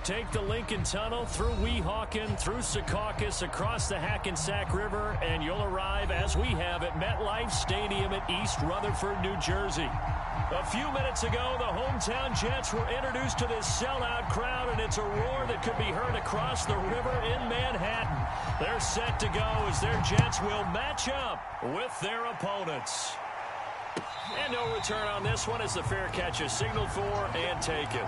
take the Lincoln Tunnel through Weehawken, through Secaucus, across the Hackensack River, and you'll arrive, as we have, at MetLife Stadium at East Rutherford, New Jersey. A few minutes ago, the hometown Jets were introduced to this sellout crowd, and it's a roar that could be heard across the river in Manhattan. They're set to go as their Jets will match up with their opponents. And no return on this one as the fair catch is signaled for and taken.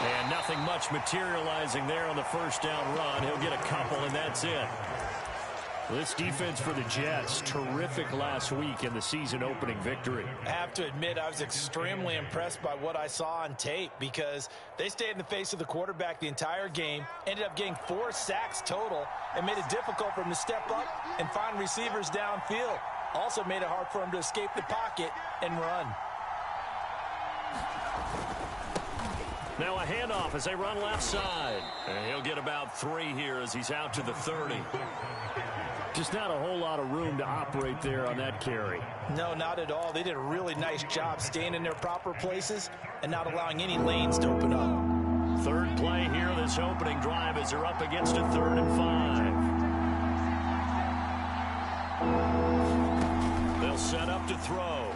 And nothing much materializing there on the first down run. He'll get a couple, and that's it. This defense for the Jets, terrific last week in the season-opening victory. I have to admit, I was extremely impressed by what I saw on tape because they stayed in the face of the quarterback the entire game, ended up getting 4 sacks total, and made it difficult for him to step up and find receivers downfield. Also made it hard for him to escape the pocket and run. Now a handoff as they run left side. And he'll get about 3 here as he's out to the 30. Just not a whole lot of room to operate there on that carry. No, not at all. They did a really nice job staying in their proper places and not allowing any lanes to open up. Third play here, this opening drive, as they're up against a 3rd and 5. They'll set up to throw.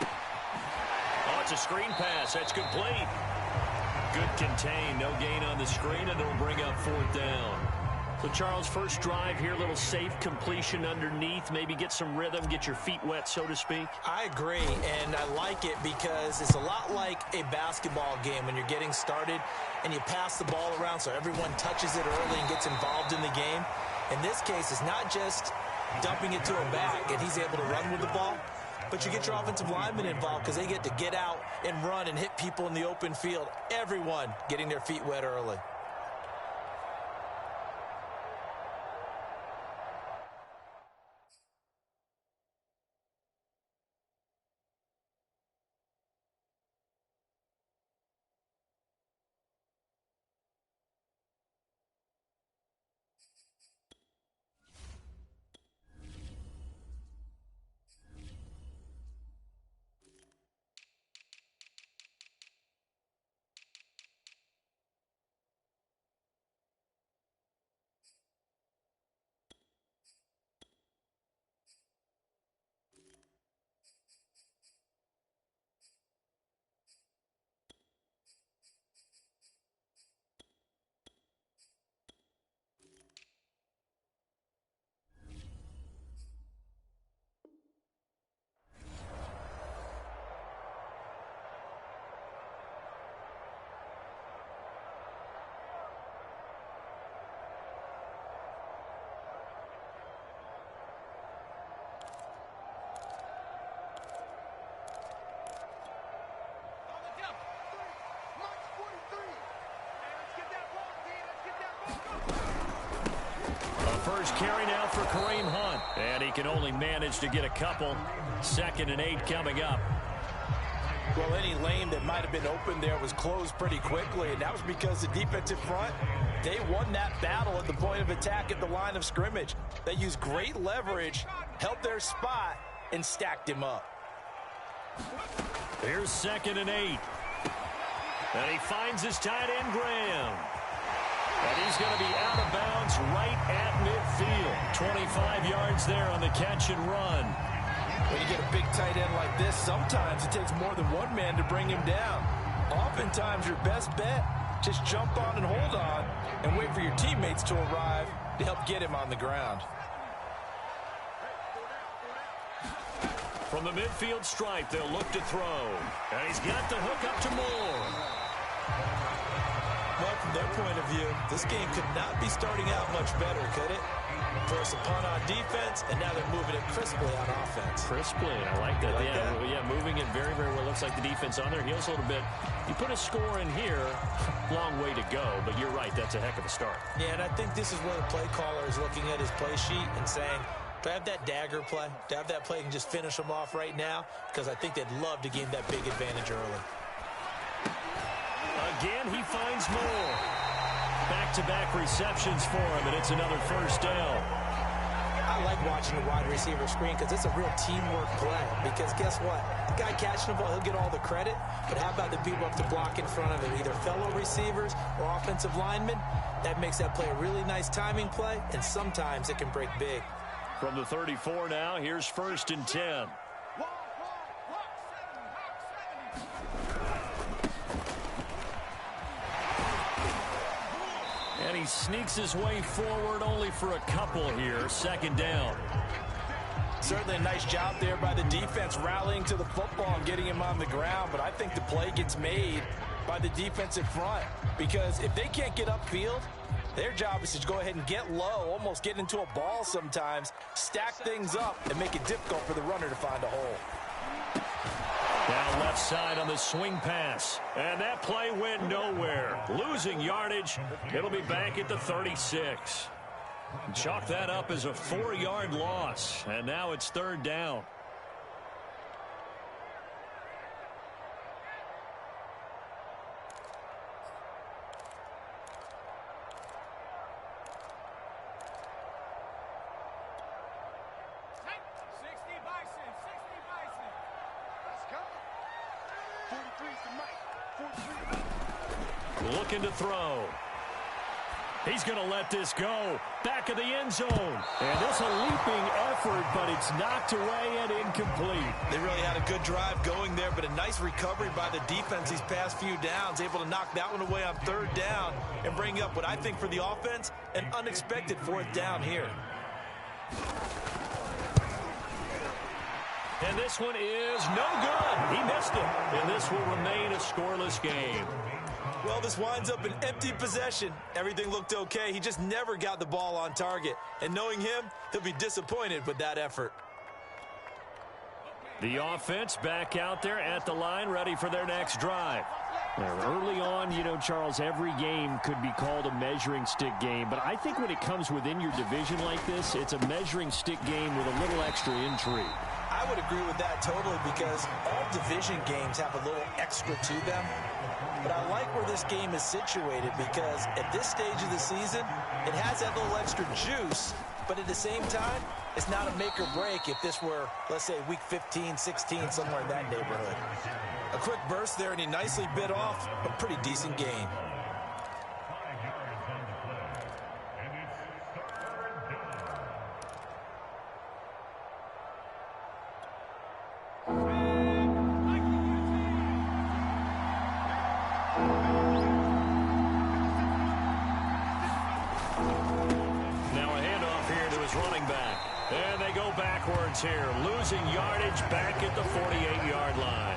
Oh, it's a screen pass. That's complete. Good contain. No gain on the screen, and it'll bring up 4th down. So, Charles, first drive here, a little safe completion underneath, maybe get some rhythm, get your feet wet, so to speak. I agree, and I like it because it's a lot like a basketball game when you're getting started and you pass the ball around so everyone touches it early and gets involved in the game. In this case, it's not just dumping it to a back and he's able to run with the ball, but you get your offensive linemen involved because they get to get out and run and hit people in the open field. Everyone getting their feet wet early. First carry now for Kareem Hunt. And he can only manage to get a couple. 2nd and 8 coming up. Well, any lane that might have been open there was closed pretty quickly, and that was because the defensive front, they won that battle at the point of attack at the line of scrimmage. They used great leverage, held their spot, and stacked him up. Here's 2nd and 8. And he finds his tight end, Graham. And he's going to be out of bounds right at midfield. 25 yards there on the catch and run. When you get a big tight end like this, sometimes it takes more than one man to bring him down. Oftentimes, your best bet, just jump on and hold on and wait for your teammates to arrive to help get him on the ground. From the midfield stripe, they'll look to throw. And he's got the hook up to Moore. Well, from their point of view, this game could not be starting out much better, could it? First a punt on defense, and now they're moving it crisply on offense. Crisply, I like that. Yeah, moving it very, very well. Looks like the defense on their heels a little bit. You put a score in here, long way to go, but you're right, that's a heck of a start. Yeah, and I think this is where the play caller is looking at his play sheet and saying, do I have that dagger play? Do I have that play and just finish them off right now? Because I think they'd love to gain that big advantage early. again, he finds more. Back-to-back receptions for him, and it's another first down. I like watching the wide receiver screen because it's a real teamwork play. Because guess what? The guy catching the ball, he'll get all the credit. But how about the people up to block in front of him, either fellow receivers or offensive linemen? That makes that play a really nice timing play, and sometimes it can break big. From the 34 now, here's 1st and 10. And he sneaks his way forward only for a couple here. 2nd down. Certainly a nice job there by the defense rallying to the football and getting him on the ground. But I think the play gets made by the defensive front. Because if they can't get upfield, their job is to go ahead and get low, almost get into a ball sometimes, stack things up, and make it difficult for the runner to find a hole. Down left side on the swing pass. And that play went nowhere. Losing yardage. It'll be back at the 36. Chalk that up as a 4-yard loss. And now it's 3rd down. Looking to throw. He's going to let this go. Back of the end zone. And this a leaping effort, but it's knocked away and incomplete. They really had a good drive going there, but a nice recovery by the defense these past few downs. Able to knock that one away on 3rd down and bring up what I think for the offense, an unexpected 4th down here. And this one is no good. He missed it. And this will remain a scoreless game. Well, this winds up an empty possession. Everything looked okay. He just never got the ball on target. And knowing him, he'll be disappointed with that effort. The offense back out there at the line, ready for their next drive. Early on, you know, Charles, every game could be called a measuring stick game. But I think when it comes within your division like this, it's a measuring stick game with a little extra intrigue. I would agree with that totally because all division games have a little extra to them. But I like where this game is situated because at this stage of the season, it has that little extra juice, but at the same time, it's not a make or break if this were, let's say, week 15, 16, somewhere in that neighborhood. A quick burst there, and he nicely bit off a pretty decent gain. Here, losing yardage back at the 48-yard line.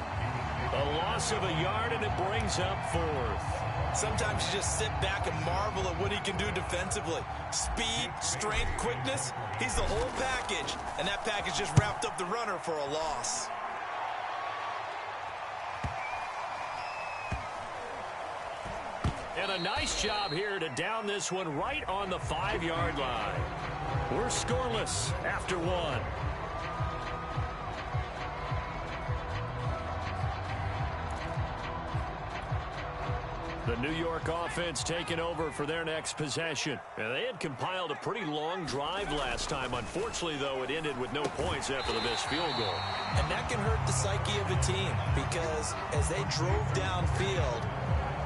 A loss of a yard, and it brings up 4th. Sometimes you just sit back and marvel at what he can do defensively. Speed, strength, quickness, he's the whole package. And that package just wrapped up the runner for a loss. And a nice job here to down this one right on the 5-yard line. We're scoreless after 1. The New York offense taking over for their next possession. And they had compiled a pretty long drive last time. Unfortunately, though, it ended with no points after the missed field goal. And that can hurt the psyche of a team because as they drove downfield,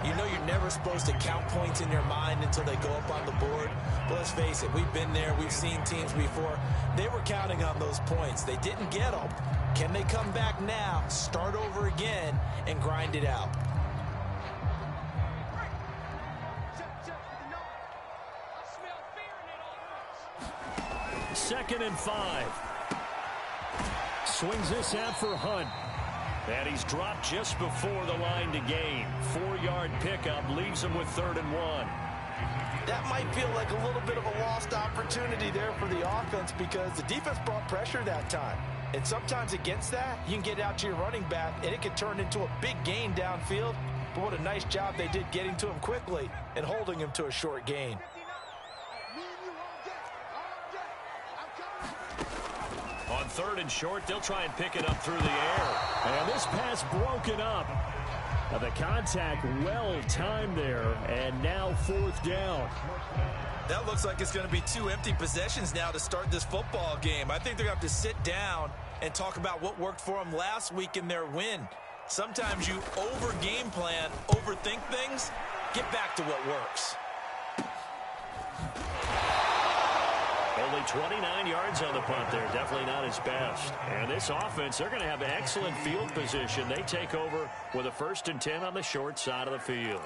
you know you're never supposed to count points in your mind until they go up on the board. But let's face it, we've been there. We've seen teams before. They were counting on those points. They didn't get them. Can they come back now, start over again, and grind it out? 2nd and 5. Swings this out for Hunt. And he's dropped just before the line to gain. 4-yard pickup leaves him with 3rd and 1. That might feel like a little bit of a lost opportunity there for the offense because the defense brought pressure that time. And sometimes against that, you can get out to your running back, and it can turn into a big gain downfield. But what a nice job they did getting to him quickly and holding him to a short gain. On 3rd and short, they'll try and pick it up through the air. And this pass broken up. The contact well timed there, and now fourth down. That looks like it's going to be 2 empty possessions now to start this football game. I think they're going to have to sit down and talk about what worked for them last week in their win. Sometimes you over-game plan, overthink things. Get back to what works. Only 29 yards on the punt there. Definitely not his best. And this offense, they're going to have excellent field position. They take over with a 1st and 10 on the short side of the field.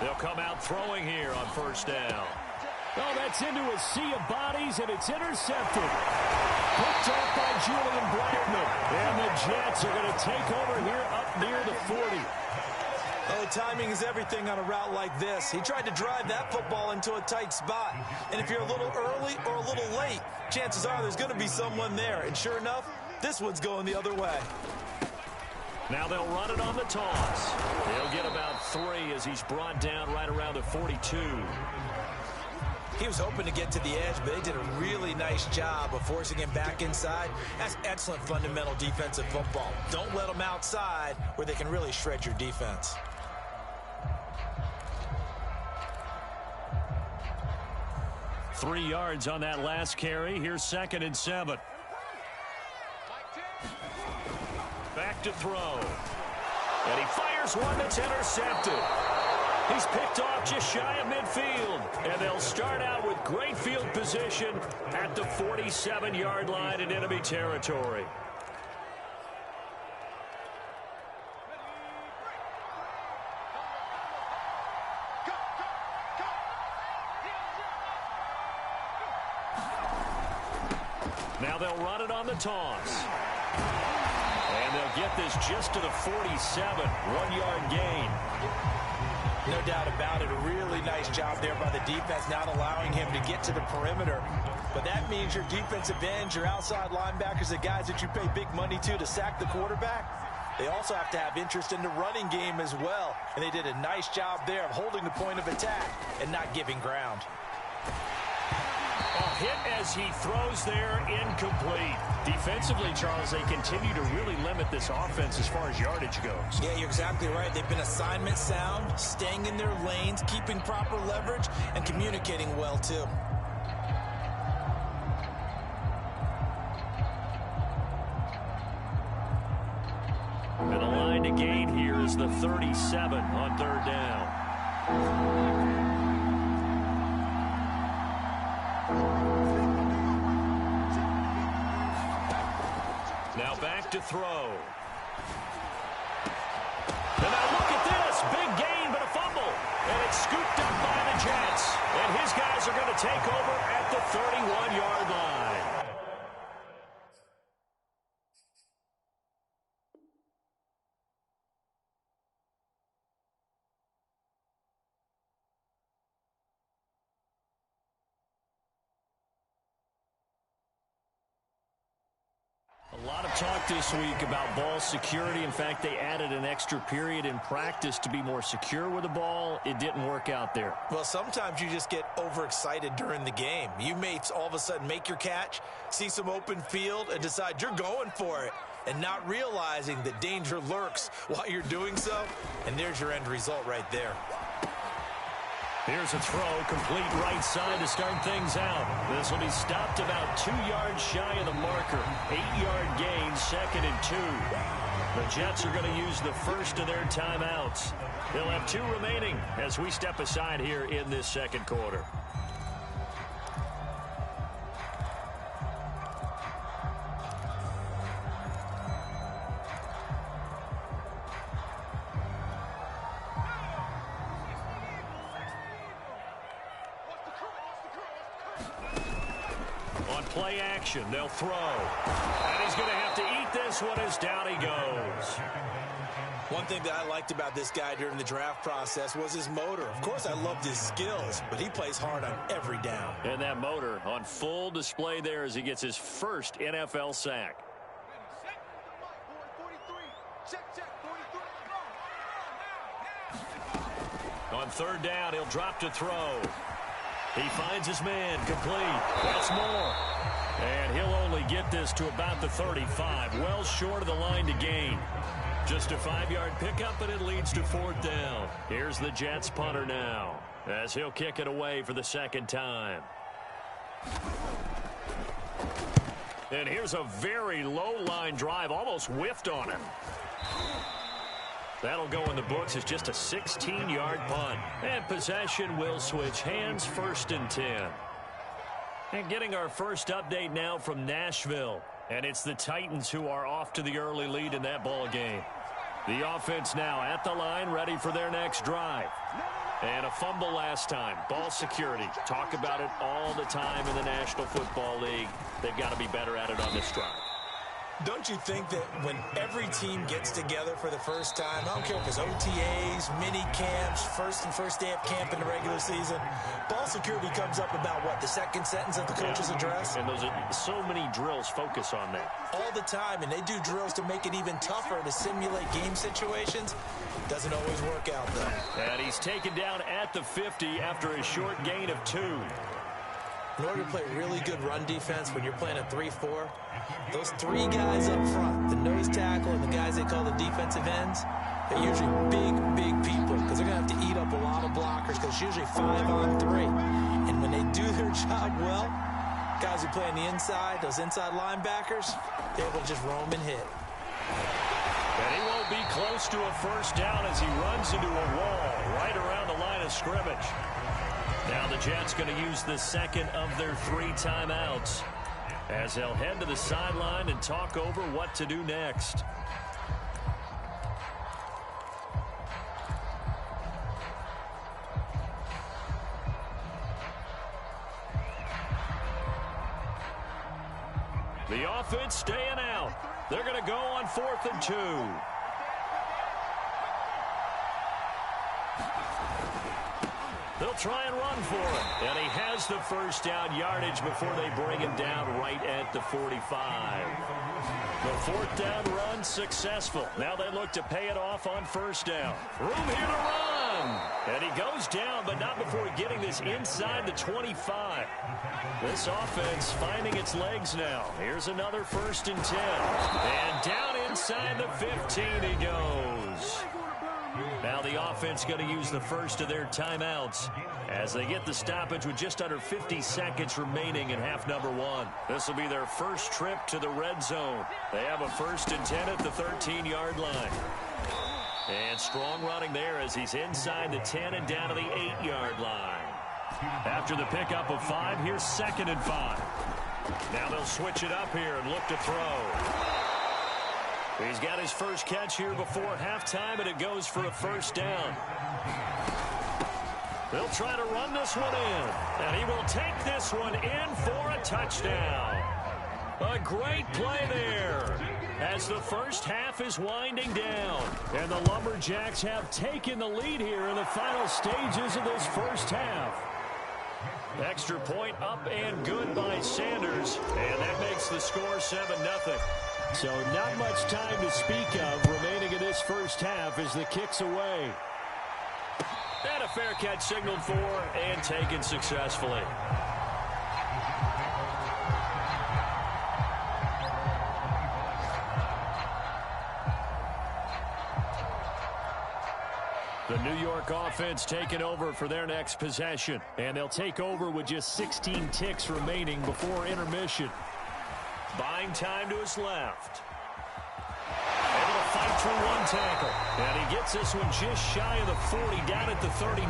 They'll come out throwing here on 1st down. Oh, that's into a sea of bodies, and it's intercepted. Picked off by Julian Blackman. And the Jets are going to take over here up near the 40. Oh, timing is everything on a route like this. He tried to drive that football into a tight spot. And if you're a little early or a little late, chances are there's going to be someone there. And sure enough, this one's going the other way. Now they'll run it on the toss. They'll get about 3 as he's brought down right around the 42. He was hoping to get to the edge, but they did a really nice job of forcing him back inside. That's excellent fundamental defensive football. Don't let them outside where they can really shred your defense. Three yards on that last carry. Here's 2nd and 7. Back to throw. And he fires one that's intercepted. He's picked off just shy of midfield. And they'll start out with great field position at the 47-yard line in enemy territory. Now they'll run it on the toss. And they'll get this just to the 47. 1-yard gain. No doubt about it. A really nice job there by the defense, not allowing him to get to the perimeter. But that means your defensive ends, your outside linebackers, the guys that you pay big money to sack the quarterback, they also have to have interest in the running game as well. And they did a nice job there of holding the point of attack and not giving ground. A hit as he throws there, incomplete. Defensively, Charles, they continue to really limit this offense as far as yardage goes. Yeah, you're exactly right. They've been assignment sound, staying in their lanes, keeping proper leverage, and communicating well, too. And the line to gain here is the 37 on 3rd down. Now back to throw. And now look at this. Big gain, but a fumble. And it's scooped up by the Jets. And his guys are going to take over at the 31-yard line. A lot of talk this week about ball security. In fact, they added an extra period in practice to be more secure with the ball. It didn't work out there. Well, sometimes you just get overexcited during the game. You may all of a sudden make your catch, see some open field, and decide you're going for it, and not realizing that danger lurks while you're doing so. And there's your end result right there. Here's a throw, complete right side to start things out. This will be stopped about 2 yards shy of the marker. 8-yard gain, 2nd and 2. The Jets are going to use the first of their timeouts. They'll have 2 remaining as we step aside here in this 2nd quarter. Play action, they'll throw. And he's going to have to eat this one as down he goes. One thing that I liked about this guy during the draft process was his motor. Of course, I loved his skills, but he plays hard on every down. And that motor on full display there as he gets his first NFL sack. On third down. He'll drop to throw. He finds his man, complete. That's more. And he'll only get this to about the 35, well short of the line to gain. Just a 5-yard pickup, and it leads to fourth down. Here's the Jets punter now, as he'll kick it away for the second time. And here's a very low-line drive, almost whiffed on him. That'll go in the books as just a 16-yard punt. And possession will switch hands, 1st and 10. And getting our first update now from Nashville. And it's the Titans who are off to the early lead in that ball game. The offense now at the line, ready for their next drive. And a fumble last time. Ball security. Talk about it all the time in the National Football League. They've got to be better at it on this drive. Don't you think that when every team gets together for the first time, I don't care if it's OTAs, mini camps, first day of camp in the regular season, ball security comes up about what, the second sentence of the coach's address? And those are so many drills focus on that. All the time, and they do drills to make it even tougher to simulate game situations. Doesn't always work out, though. And he's taken down at the 50 after a short gain of 2. In order to play really good run defense when you're playing a 3-4, those 3 guys up front, the nose tackle and the guys they call the defensive ends, they're usually big people because they're going to have to eat up a lot of blockers because it's usually 5-on-3. And when they do their job well, guys who play on the inside, those inside linebackers, they're able to just roam and hit. And he won't be close to a first down as he runs into a wall right around the line of scrimmage. Now the Jets going to use the second of their 3 timeouts as they'll head to the sideline and talk over what to do next. The offense staying out. They're going to go on 4th and 2. They'll try and run for it. And he has the first down yardage before they bring him down right at the 45. The 4th down run successful. Now they look to pay it off on 1st down. Room here to run. And he goes down, but not before getting this inside the 25. This offense finding its legs now. Here's another 1st and 10. And down inside the 15 he goes. Now the offense going to use the first of their timeouts as they get the stoppage with just under 50 seconds remaining in half number 1. This will be their first trip to the red zone. They have a 1st and 10 at the 13-yard line. And strong running there as he's inside the 10 and down to the 8-yard line. After the pickup of 5, here's 2nd and 5. Now they'll switch it up here and look to throw. He's got his first catch here before halftime, and it goes for a 1st down. They'll try to run this one in, and he will take this one in for a touchdown. A great play there as the first half is winding down, and the Lumberjacks have taken the lead here in the final stages of this first half. Extra point up and good by Sanders, and that makes the score 7-0. So not much time to speak of remaining in this first half as the kick's away. And a fair catch signaled for and taken successfully. The New York offense taking over for their next possession. And they'll take over with just 16 ticks remaining before intermission. Buying time to his left. Able to fight through one tackle. And he gets this one just shy of the 40, down at the 39.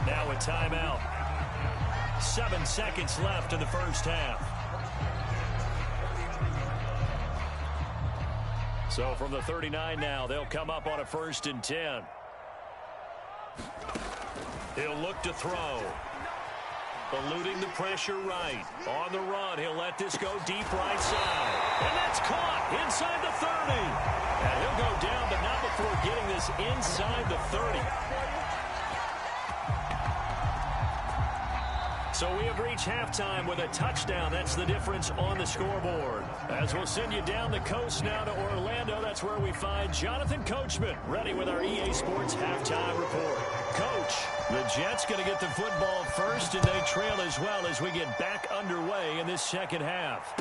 Now a timeout. 7 seconds left in the first half. So from the 39 now, they'll come up on a 1st and 10. He'll look to throw. Eluding the pressure right. On the run, he'll let this go deep right side. And that's caught inside the 30. And he'll go down, but not before getting this inside the 30. So we have reached halftime with a touchdown. That's the difference on the scoreboard. As we'll send you down the coast now to Orlando, that's where we find Jonathan Coachman ready with our EA Sports Halftime Report. Coach. The Jets going to get the football first, and they trail as well as we get back underway in this second half.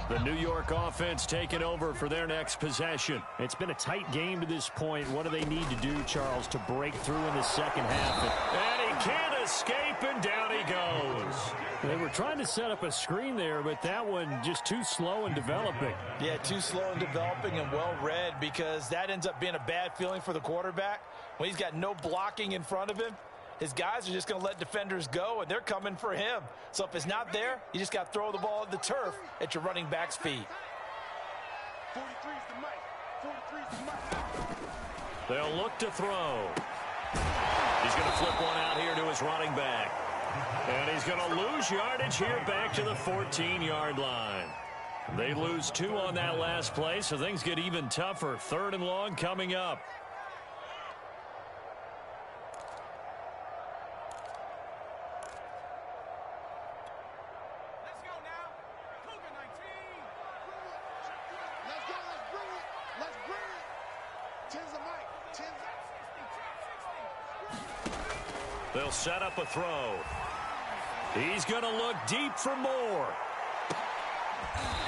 The New York offense taking over for their next possession. It's been a tight game to this point. What do they need to do, Charles, to break through in the second half? And he can't escape, and down he goes. They were trying to set up a screen there, but that one just too slow in developing. Yeah, too slow in developing and well read, because that ends up being a bad feeling for the quarterback. When he's got no blocking in front of him, his guys are just going to let defenders go, and they're coming for him. So if it's not there, you just got to throw the ball at the turf at your running back's feet. 43's the mic. 43's the mic. They'll look to throw. He's going to flip one out here to his running back. And he's going to lose yardage here back to the 14-yard line. They lose 2 on that last play, so things get even tougher. 3rd and long coming up. They'll set up a throw. He's going to look deep for more.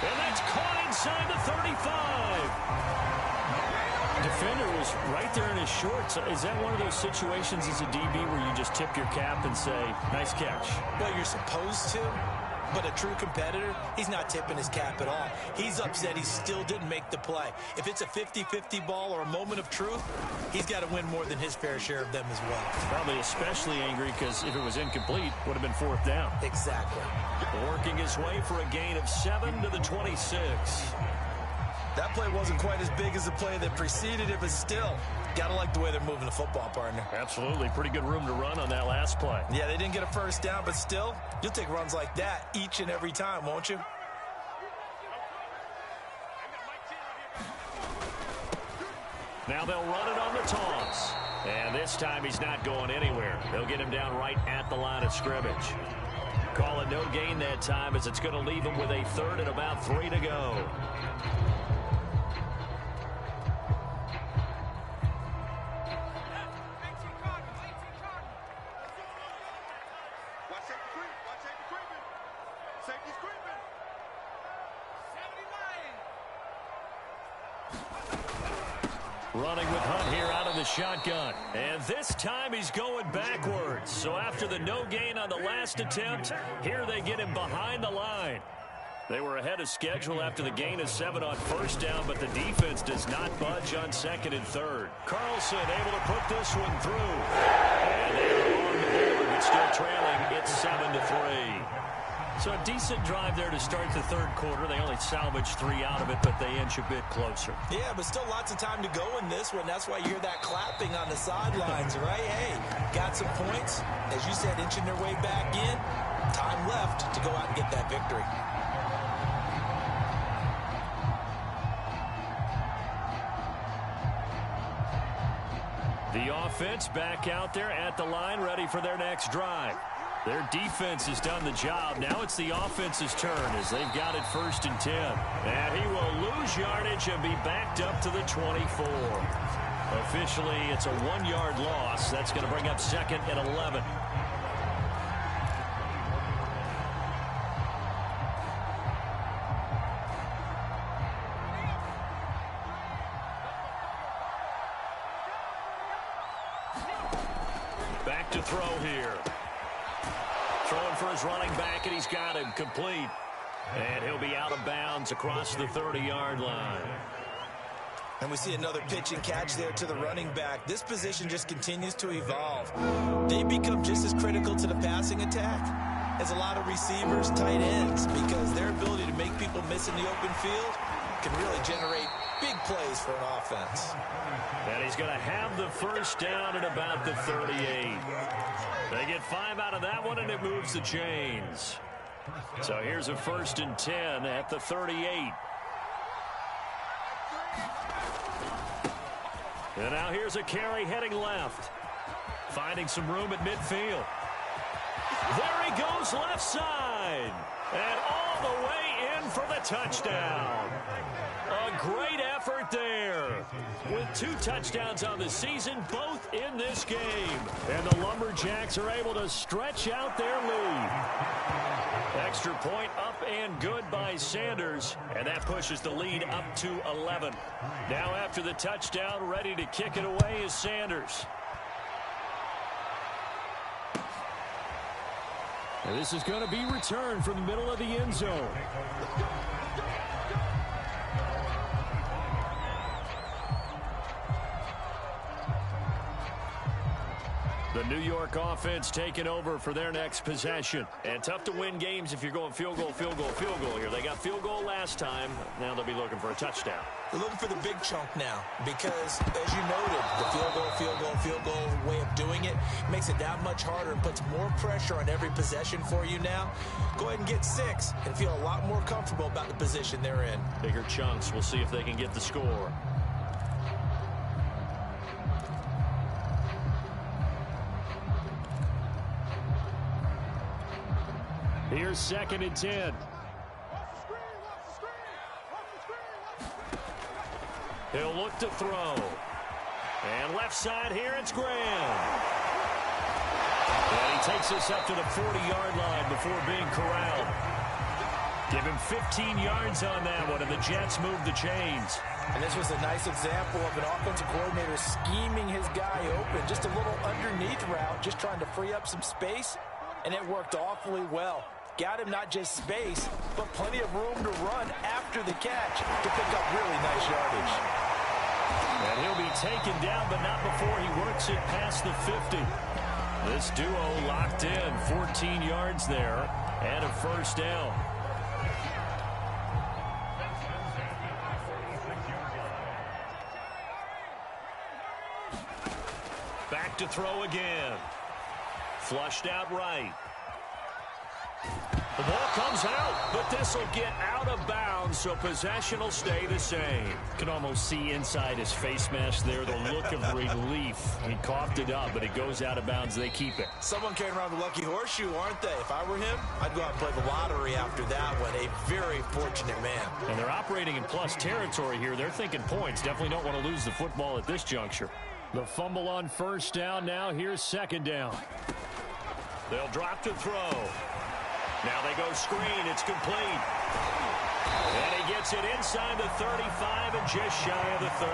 And that's caught inside the 35. Defender was right there in his shorts. Is that one of those situations as a DB where you just tip your cap and say, nice catch? Well, you're supposed to. But a true competitor, he's not tipping his cap at all. He's upset he still didn't make the play. If it's a 50-50 ball or a moment of truth, he's got to win more than his fair share of them as well. Probably especially angry because if it was incomplete, would have been 4th down. Exactly. Working his way for a gain of 7 to the 26. That play wasn't quite as big as the play that preceded it, but still, got to like the way they're moving the football, partner. Absolutely. Pretty good room to run on that last play. Yeah, they didn't get a first down, but still, you'll take runs like that each and every time, won't you? Now they'll run it on the toss. And this time he's not going anywhere. They'll get him down right at the line of scrimmage. Call it no gain that time, as it's going to leave him with a 3rd and about 3 to go. Running with Hunt here out of the shotgun. And this time he's going backwards. So after the no gain on the last attempt, here they get him behind the line. They were ahead of schedule after the gain of 7 on 1st down, but the defense does not budge on 2nd and 3rd. Carlson able to put this one through. And they are on the board, but still trailing. It's 7 to 3. So a decent drive there to start the 3rd quarter. They only salvaged 3 out of it, but they inch a bit closer. Yeah, but still lots of time to go in this one. That's why you hear that clapping on the sidelines, right? Hey, got some points. As you said, inching their way back in. Time left to go out and get that victory. The offense back out there at the line, ready for their next drive. Their defense has done the job. Now it's the offense's turn as they've got it 1st and 10. And he will lose yardage and be backed up to the 24. Officially, it's a 1-yard loss. That's going to bring up 2nd and 11. Back to throw here. Throwing for his running back, and he's got him complete. And he'll be out of bounds across the 30-yard line. And we see another pitch and catch there to the running back. This position just continues to evolve. They become just as critical to the passing attack as a lot of receivers, tight ends, because their ability to make people miss in the open field can really generate big plays for an offense. And he's going to have the 1st down at about the 38. They get 5 out of that one, and it moves the chains. So here's a 1st and 10 at the 38. And now here's a carry heading left. Finding some room at midfield. There he goes left side. And all the way in for the touchdown. A great effort there. With 2 touchdowns on the season, both in this game. And the Lumberjacks are able to stretch out their lead. Extra point up and good by Sanders. And that pushes the lead up to 11. Now after the touchdown, ready to kick it away is Sanders. And this is going to be returned from the middle of the end zone. The New York offense taking over for their next possession. And tough to win games if you're going field goal, field goal, field goal here. They got field goal last time. Now they'll be looking for a touchdown. They're looking for the big chunk now because, as you noted, the field goal way of doing it makes it that much harder and puts more pressure on every possession for you now. Go ahead and get 6 and feel a lot more comfortable about the position they're in. Bigger chunks. We'll see if they can get the score. Here's 2nd and 10. He'll look to throw. And left side here, it's Graham. And he takes us up to the 40-yard line before being corralled. Give him 15 yards on that one, and the Jets move the chains. And this was a nice example of an offensive coordinator scheming his guy open. Just a little underneath route, just trying to free up some space, and it worked awfully well. Got him not just space, but plenty of room to run after the catch to pick up really nice yardage. And he'll be taken down, but not before he works it past the 50. This duo locked in, 14 yards there, and a first down. Back to throw again. Flushed out right. The ball comes out, but this will get out of bounds, so possession will stay the same. Can almost see inside his face mask there the look of relief. He coughed it up, but it goes out of bounds. They keep it. Someone carrying around the lucky horseshoe, aren't they? If I were him, I'd go out and play the lottery after that one. A very fortunate man. And they're operating in plus territory here. They're thinking points. Definitely don't want to lose the football at this juncture. The fumble on first down now. Here's 2nd down. They'll drop to throw. Now they go screen. It's complete. And he gets it inside the 35 and just shy of the 30.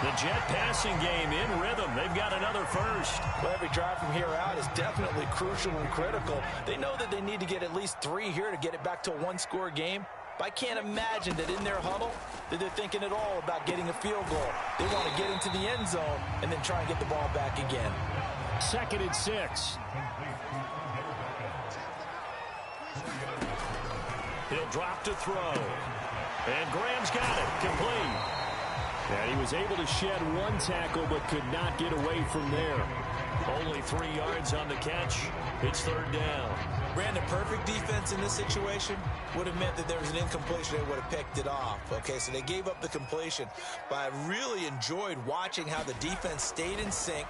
The Jet passing game in rhythm. They've got another first. Well, every drive from here out is definitely crucial and critical. They know that they need to get at least 3 here to get it back to a one-score game. But I can't imagine that in their huddle that they're thinking at all about getting a field goal. They want to get into the end zone and then try and get the ball back again. 2nd and 6. He'll drop to throw. And Graham's got it. Complete. And he was able to shed 1 tackle but could not get away from there. Only 3 yards on the catch. It's 3rd down. Brandon, perfect defense in this situation would have meant that there was an incompletion. They would have picked it off. Okay, so they gave up the completion. But I really enjoyed watching how the defense stayed in sync,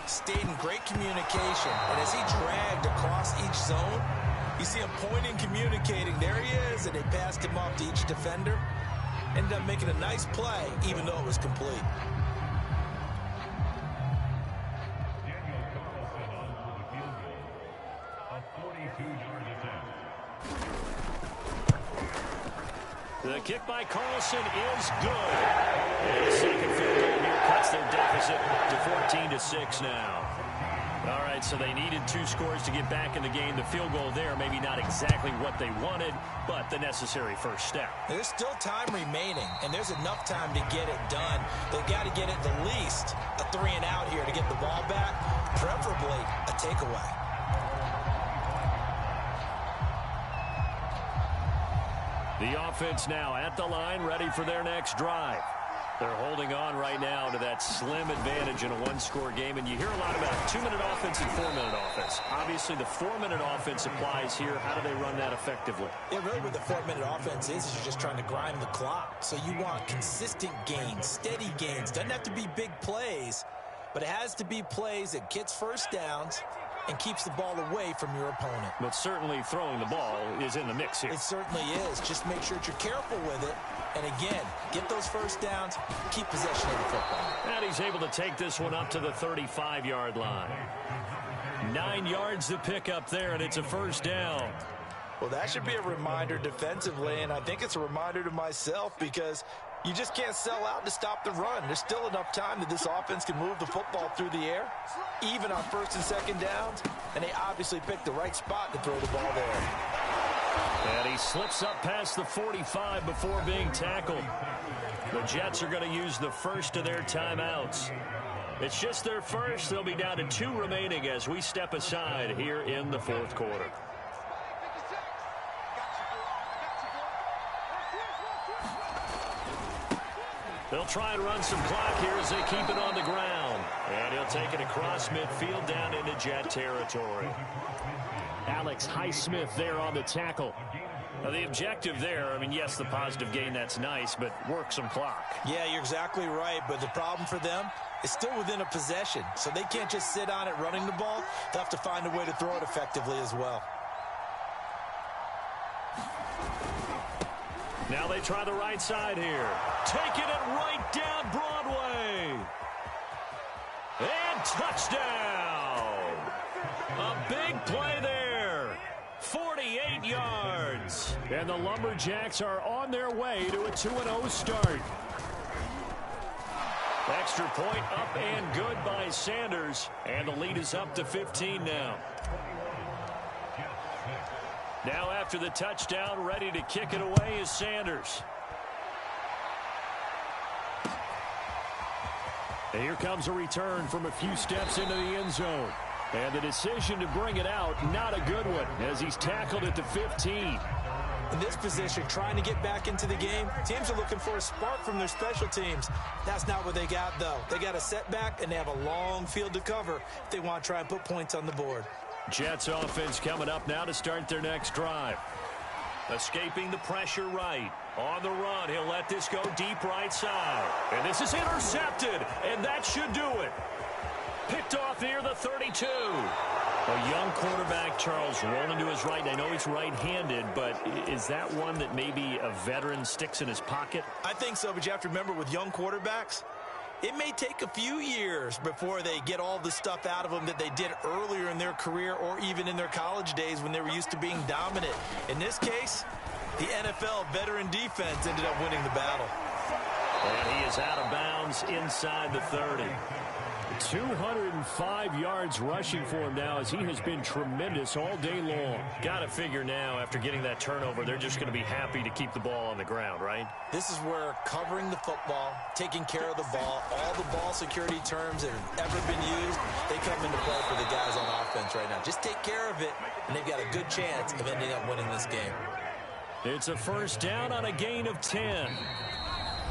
stayed in great communication. And as he dragged across each zone, you see him pointing, communicating. There he is, and they passed him off to each defender. Ended up making a nice play, even though it was complete. The kick by Carlson is good. And the second field goal here cuts their deficit to 14-6 now. All right, so they needed 2 scores to get back in the game. The field goal there, maybe not exactly what they wanted, but the necessary first step. There's still time remaining, and there's enough time to get it done. They've got to get at the least a 3 and out here to get the ball back, preferably a takeaway. The offense now at the line, ready for their next drive. They're holding on right now to that slim advantage in a one-score game, and you hear a lot about 2-minute offense and 4-minute offense. Obviously, the 4-minute offense applies here. How do they run that effectively? Yeah, really what the 4-minute offense is you're just trying to grind the clock. So you want consistent gains, steady gains. Doesn't have to be big plays, but it has to be plays that gets first downs and keeps the ball away from your opponent. But certainly throwing the ball is in the mix here. It certainly is. Just make sure that you're careful with it. And again, get those first downs, keep possession of the football. And he's able to take this one up to the 35-yard line. 9 yards to pick up there, and it's a first down. Well, that should be a reminder defensively, and I think it's a reminder to myself because you just can't sell out to stop the run. There's still enough time that this offense can move the football through the air, even on first and second downs, and they obviously picked the right spot to throw the ball there. And he slips up past the 45 before being tackled. The Jets are going to use the first of their timeouts. It's just their first. They'll be down to 2 remaining as we step aside here in the fourth quarter. They'll try and run some clock here as they keep it on the ground. And he'll take it across midfield down into Jet territory. Alex Highsmith there on the tackle. Now the objective there, I mean, yes, the positive gain, that's nice, but work some clock. Yeah, you're exactly right, but the problem for them is still within a possession, so they can't just sit on it running the ball. They'll have to find a way to throw it effectively as well. Now they try the right side here. Taking it right down Broadway. And touchdown. A big play there. 48 yards. And the Lumberjacks are on their way to a 2-0 start. Extra point up and good by Sanders. And the lead is up to 15 now. Now after the touchdown, ready to kick it away is Sanders. And here comes a return from a few steps into the end zone. And the decision to bring it out, not a good one, as he's tackled at the 15. In this position, trying to get back into the game, teams are looking for a spark from their special teams. That's not what they got, though. They got a setback, and they have a long field to cover if they want to try and put points on the board. Jets offense coming up now to start their next drive. Escaping the pressure right. On the run, he'll let this go deep right side. And this is intercepted, and that should do it. Picked off near the 32. A young quarterback, Charles, rolling to his right. I know he's right-handed, but is that one that maybe a veteran sticks in his pocket? I think so, but you have to remember with young quarterbacks, it may take a few years before they get all the stuff out of them that they did earlier in their career or even in their college days when they were used to being dominant. In this case, the NFL veteran defense ended up winning the battle. And he is out of bounds inside the 30. 205 yards rushing for him now as he has been tremendous all day long. Got to figure now after getting that turnover, they're just going to be happy to keep the ball on the ground, right? This is where covering the football, taking care of the ball, all the ball security terms that have ever been used, they come into play for the guys on offense right now. Just take care of it, and they've got a good chance of ending up winning this game. It's a first down on a gain of 10.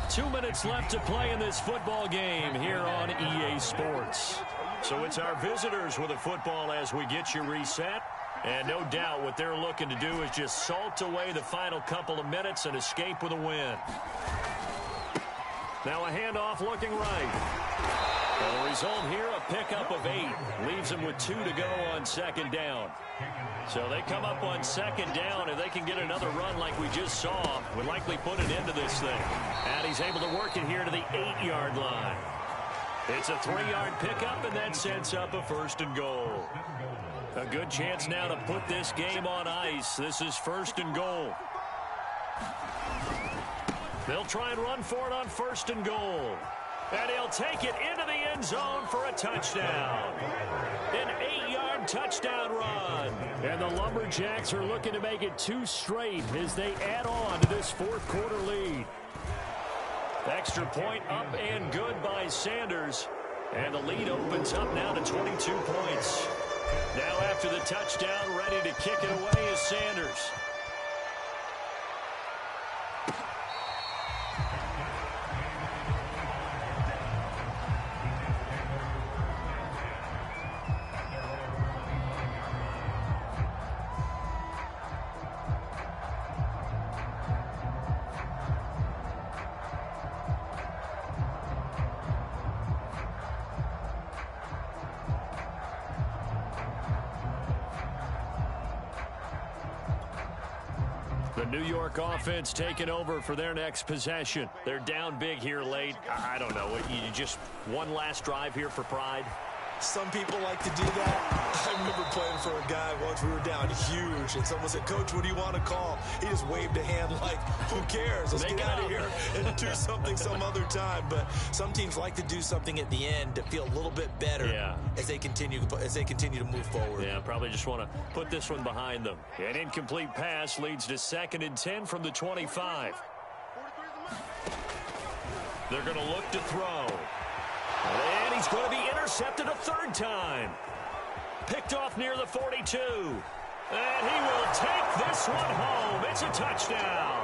2 minutes left to play in this football game here on EA Sports. So it's our visitors with a football as we get you reset. And no doubt what they're looking to do is just salt away the final couple of minutes and escape with a win. Now a handoff looking right. And the result here, a pickup of 8. Leaves them with 2 to go on second down. So they come up on second down, and they can get another run like we just saw. Would likely put an end to this thing. And he's able to work it here to the 8-yard line. It's a 3-yard pickup, and that sets up a first and goal. A good chance now to put this game on ice. This is first and goal. They'll try and run for it on first and goal. And he'll take it into the end zone for a touchdown. An 8-yard touchdown run. And the Lumberjacks are looking to make it 2 straight as they add on to this fourth quarter lead. Extra point up and good by Sanders. And the lead opens up now to 22 points. Now after the touchdown, ready to kick it away is Sanders. New York offense taking over for their next possession. They're down big here late. I don't know. You just one last drive here for pride? Some people like to do that. I remember playing for a guy once. We were down huge, and someone said, "Coach, what do you want to call?" He just waved a hand like, who cares? Let's get out of here and do something some other time. But some teams like to do something at the end to feel a little bit better as they continue to move forward. Yeah, probably just want to put this one behind them. An incomplete pass leads to 2nd and 10 from the 25. They're going to look to throw. And he's going to be intercepted a 3rd time. Picked off near the 42. And he will take this one home. It's a touchdown.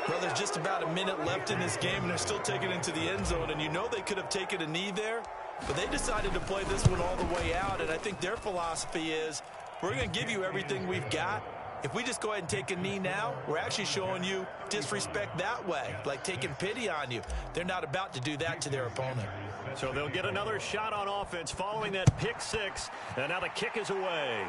Well, there's just about a minute left in this game, and they're still taking it into the end zone. And you know they could have taken a knee there, but they decided to play this one all the way out. And I think their philosophy is, we're going to give you everything we've got. If we just go ahead and take a knee now, we're actually showing you disrespect that way, like taking pity on you. They're not about to do that to their opponent. So they'll get another shot on offense following that pick 6. And now the kick is away.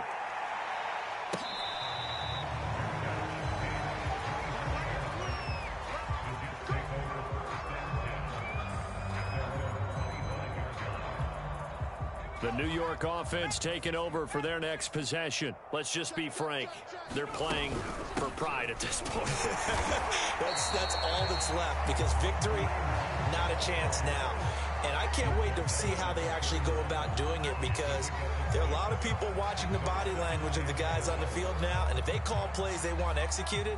The New York offense taking over for their next possession. Let's just be frank. They're playing for pride at this point. That's all that's left, because victory, not a chance now. And I can't wait to see how they actually go about doing it, because there are a lot of people watching the body language of the guys on the field now, and if they call plays they want executed,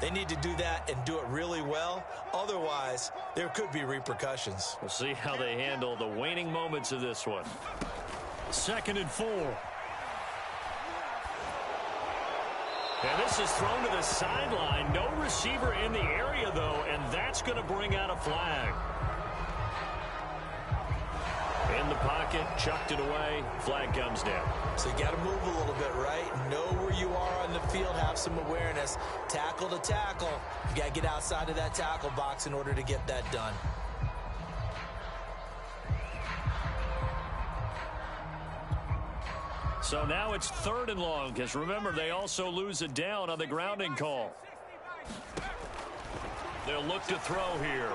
they need to do that and do it really well. Otherwise, there could be repercussions. We'll see how they handle the waning moments of this one. 2nd and 4. And this is thrown to the sideline. No receiver in the area, though, and that's going to bring out a flag. In the pocket, chucked it away, flag comes down. So you got to move a little bit, right? Know where you are on the field, have some awareness. Tackle to tackle. You got to get outside of that tackle box in order to get that done. So now it's 3rd and long, because remember, they also lose it down on the grounding call. They'll look to throw here.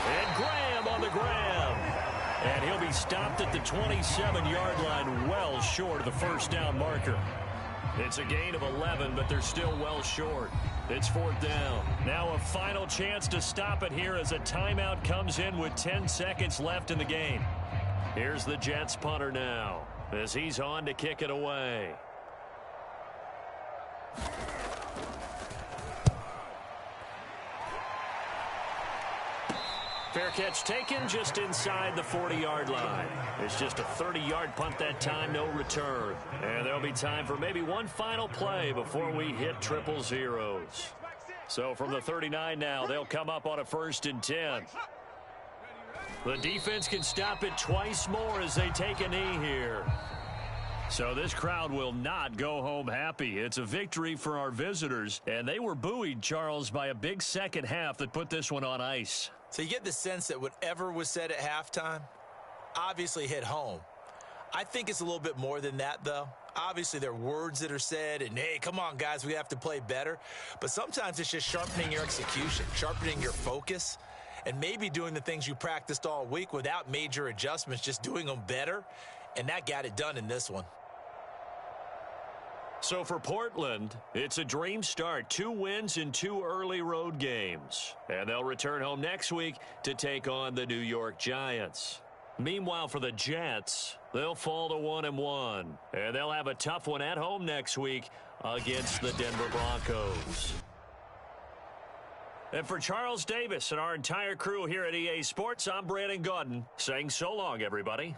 And Graham on the grab. And he'll be stopped at the 27-yard line, well short of the 1st down marker. It's a gain of 11, but they're still well short. It's 4th down. Now a final chance to stop it here as a timeout comes in with 10 seconds left in the game. Here's the Jets punter now as he's on to kick it away. Fair catch taken just inside the 40-yard line. It's just a 30-yard punt that time, no return. And there'll be time for maybe one final play before we hit triple zeros. So from the 39 now, they'll come up on a 1st and 10. The defense can stop it twice more as they take a knee here. So this crowd will not go home happy. It's a victory for our visitors, and they were buoyed, Charles, by a big second half that put this one on ice. So you get the sense that whatever was said at halftime obviously hit home. I think it's a little bit more than that, though. Obviously, there are words that are said, and, hey, come on, guys, we have to play better. But sometimes it's just sharpening your execution, sharpening your focus, and maybe doing the things you practiced all week without major adjustments, just doing them better. And that got it done in this one. So for Portland, it's a dream start. 2 wins in 2 early road games. And they'll return home next week to take on the New York Giants. Meanwhile, for the Jets, they'll fall to 1-1. And they'll have a tough one at home next week against the Denver Broncos. And for Charles Davis and our entire crew here at EA Sports, I'm Brandon Gaudin saying so long, everybody.